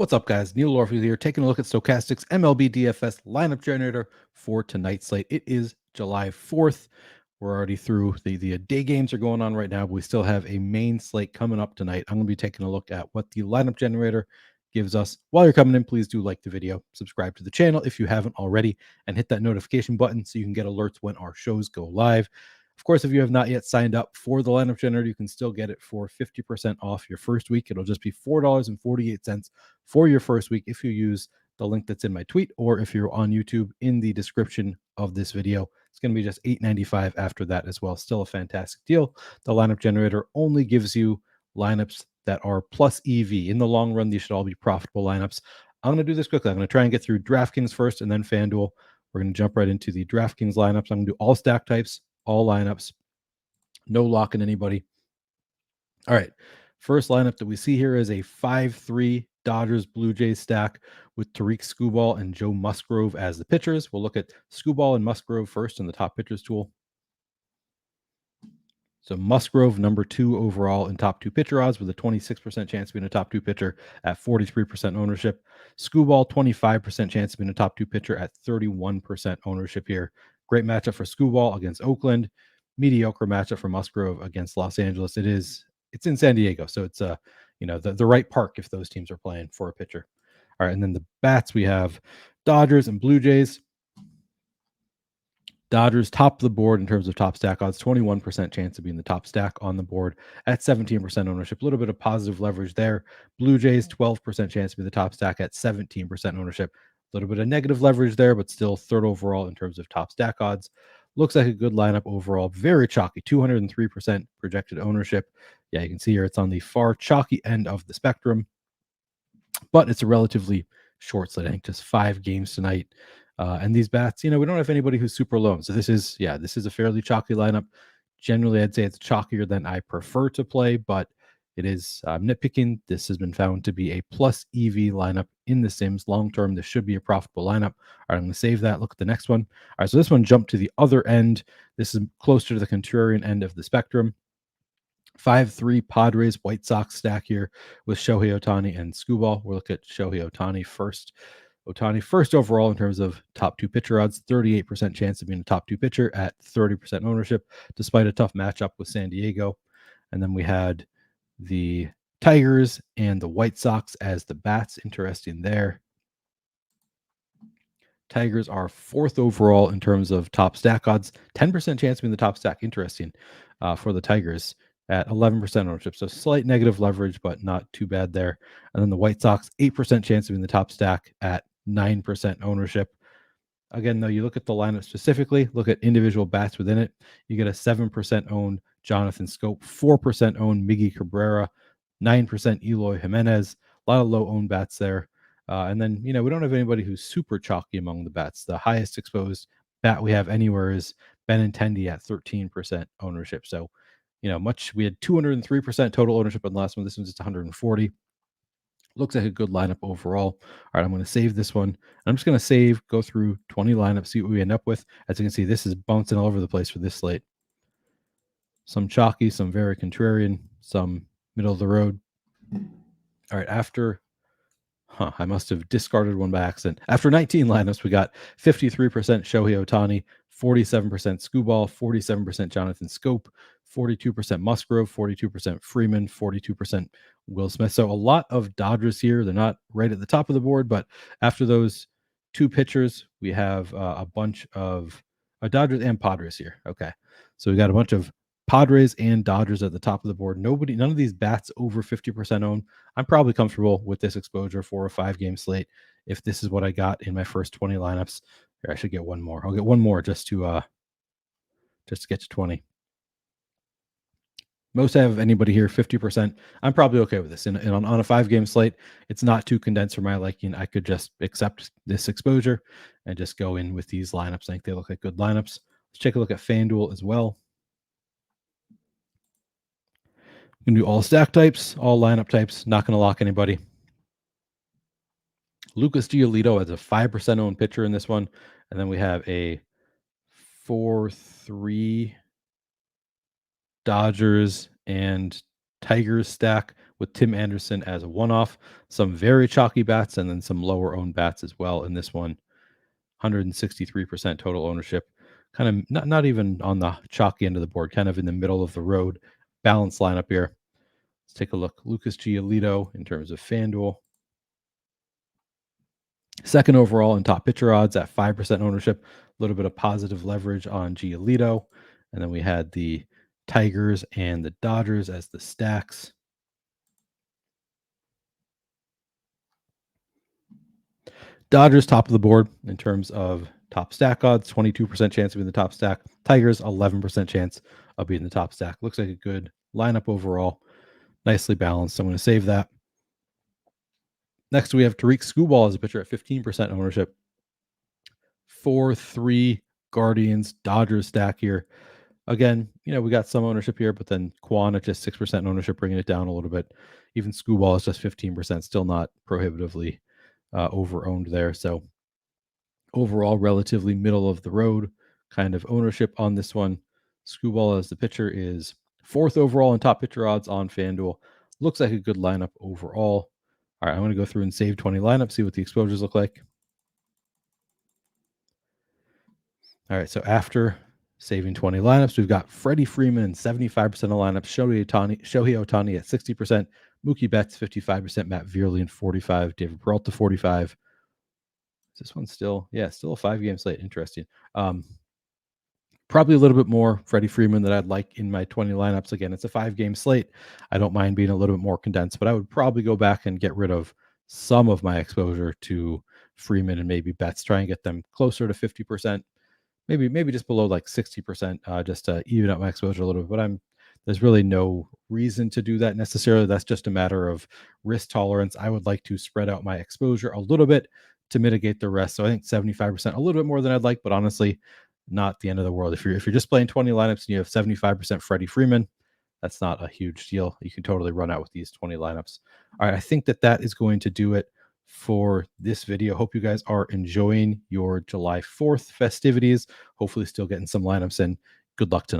What's up, guys? Neil Orfield here, taking a look at Stokastic's MLB DFS lineup generator for tonight's slate. It is July 4th. We're already through the day games are going on right now, but we still have a main slate coming up tonight. I'm going to be taking a look at what the lineup generator gives us. While you're coming in, please do like the video, subscribe to the channel if you haven't already, and hit that notification button so you can get alerts when our shows go live. Of course, if you have not yet signed up for the lineup generator, you can still get it for 50% off your first week. It'll just be $4.48 for your first week if you use the link that's in my tweet, or if you're on YouTube, in the description of this video. It's going to be just $8.95 after that as well. Still a fantastic deal. The lineup generator only gives you lineups that are plus EV. In the long run, these should all be profitable lineups. I'm going to do this quickly. I'm going to try and get through DraftKings first and then FanDuel. We're going to jump right into the DraftKings lineups. I'm going to do all stack types, all lineups, no locking anybody. All right. First lineup that we see here is a 5-3 Dodgers Blue Jays stack with Tariq Skubal and Joe Musgrove as the pitchers. We'll look at Skubal and Musgrove first in the top pitchers tool. So Musgrove, number 2 overall in top 2 pitcher odds, with a 26% chance of being a top 2 pitcher at 43% ownership. Skubal, 25% chance of being a top 2 pitcher at 31% ownership here. Great matchup for Skubal against Oakland. Mediocre matchup for Musgrove against Los Angeles. It's in San Diego, so it's the right park if those teams are playing for a pitcher. All right, and then the bats, we have Dodgers and Blue Jays. Dodgers top of the board in terms of top stack odds, 21% chance of being the top stack on the board at 17% ownership. A little bit of positive leverage there. Blue Jays, 12% chance to be the top stack at 17% ownership. A little bit of negative leverage there, but still third overall in terms of top stack odds. Looks like a good lineup overall. Very chalky, 203% projected ownership. Yeah, you can see here it's on the far chalky end of the spectrum, but it's a relatively short slate. I think just 5 games tonight. And these bats, we don't have anybody who's super low. So this is a fairly chalky lineup. Generally, I'd say it's chalkier than I prefer to play, but it is nitpicking. This has been found to be a plus EV lineup in the Sims. Long term, this should be a profitable lineup. All right, I'm going to save that. Look at the next one. All right, so this one jumped to the other end. This is closer to the contrarian end of the spectrum. 5-3 Padres White Sox stack here with Shohei Ohtani and Skubal. We'll look at Shohei Ohtani first. Ohtani first overall in terms of top 2 pitcher odds, 38% chance of being a top 2 pitcher at 30% ownership, despite a tough matchup with San Diego. And then we had the Tigers and the White Sox as the bats. Interesting there. Tigers are 4th overall in terms of top stack odds, 10% chance of being the top stack. Interesting for the Tigers at 11% ownership. So slight negative leverage, but not too bad there. And then the White Sox, 8% chance of being the top stack at 9% ownership. Again, though, you look at the lineup specifically, look at individual bats within it. You get a 7% owned Jonathan Scope, 4% owned Miggy Cabrera, 9% Eloy Jimenez. A lot of low owned bats there. And then, we don't have anybody who's super chalky among the bats. The highest exposed bat we have anywhere is Benintendi at 13% ownership. So, we had 203% total ownership on the last one. This one's just 140. Looks like a good lineup overall. All right, I'm going to save this one. I'm just going to go through 20 lineups, see what we end up with. As you can see, this is bouncing all over the place for this slate. Some chalky, some very contrarian, some middle of the road. All right, I must have discarded one by accident. After 19 lineups, we got 53% Shohei Ohtani, 47% Skubal, 47% Jonathan Scope, 42% Musgrove, 42% Freeman, 42% Will Smith. So a lot of Dodgers here. They're not right at the top of the board, but after those 2 pitchers, we have a bunch of Dodgers and Padres here. Okay, so we got a bunch of Padres and Dodgers at the top of the board. None of these bats over 50% owned. I'm probably comfortable with this exposure for a 5-game slate. If this is what I got in my first 20 lineups, here, I should get one more. I'll get one more just to get to 20. Most have anybody here 50%. I'm probably okay with this. And on a 5-game slate, it's not too condensed for my liking. I could just accept this exposure and just go in with these lineups. I think they look like good lineups. Let's take a look at FanDuel as well. We can do all stack types, all lineup types. Not going to lock anybody. Lucas Giolito has a 5% owned pitcher in this one. And then we have a 4-3 Dodgers and Tigers stack with Tim Anderson as a one-off, some very chalky bats, and then some lower owned bats as well in this one. 163% total ownership, kind of not even on the chalky end of the board, kind of in the middle of the road, balanced lineup here. Let's take a look. Lucas Giolito in terms of FanDuel. Second overall in top pitcher odds at 5% ownership, a little bit of positive leverage on Giolito. And then we had the Tigers and the Dodgers as the stacks. Dodgers top of the board in terms of top stack odds, 22% chance of being the top stack. Tigers, 11% chance of being the top stack. Looks like a good lineup overall. Nicely balanced. So I'm going to save that. Next, we have Tariq Skubal as a pitcher at 15% ownership. 4-3 Guardians, Dodgers stack here. Again, we got some ownership here, but then Quan at just 6% ownership, bringing it down a little bit. Even Skubal is just 15%, still not prohibitively over-owned there. So overall, relatively middle of the road kind of ownership on this one. Skubal as the pitcher is 4th overall in top pitcher odds on FanDuel. Looks like a good lineup overall. All right, I'm going to go through and save 20 lineups, see what the exposures look like. All right, so after saving 20 lineups, we've got Freddie Freeman, 75% of lineups, Shohei Ohtani at 60%, Mookie Betts, 55%, Matt Vierling, 45%, David Peralta, 45%. Is this one still? Yeah, still a 5-game slate. Interesting. Probably a little bit more Freddie Freeman that I'd like in my 20 lineups. Again, it's a 5-game slate. I don't mind being a little bit more condensed, but I would probably go back and get rid of some of my exposure to Freeman and maybe Betts, try and get them closer to 50%. Maybe just below like 60%, just to even out my exposure a little bit. But there's really no reason to do that necessarily. That's just a matter of risk tolerance. I would like to spread out my exposure a little bit to mitigate the rest. So I think 75%, a little bit more than I'd like, but honestly, not the end of the world. If you're just playing 20 lineups and you have 75% Freddie Freeman, that's not a huge deal. You can totally run out with these 20 lineups. All right, I think that is going to do it for this video. Hope you guys are enjoying your July 4th festivities. Hopefully still getting some lineups in. Good luck tonight.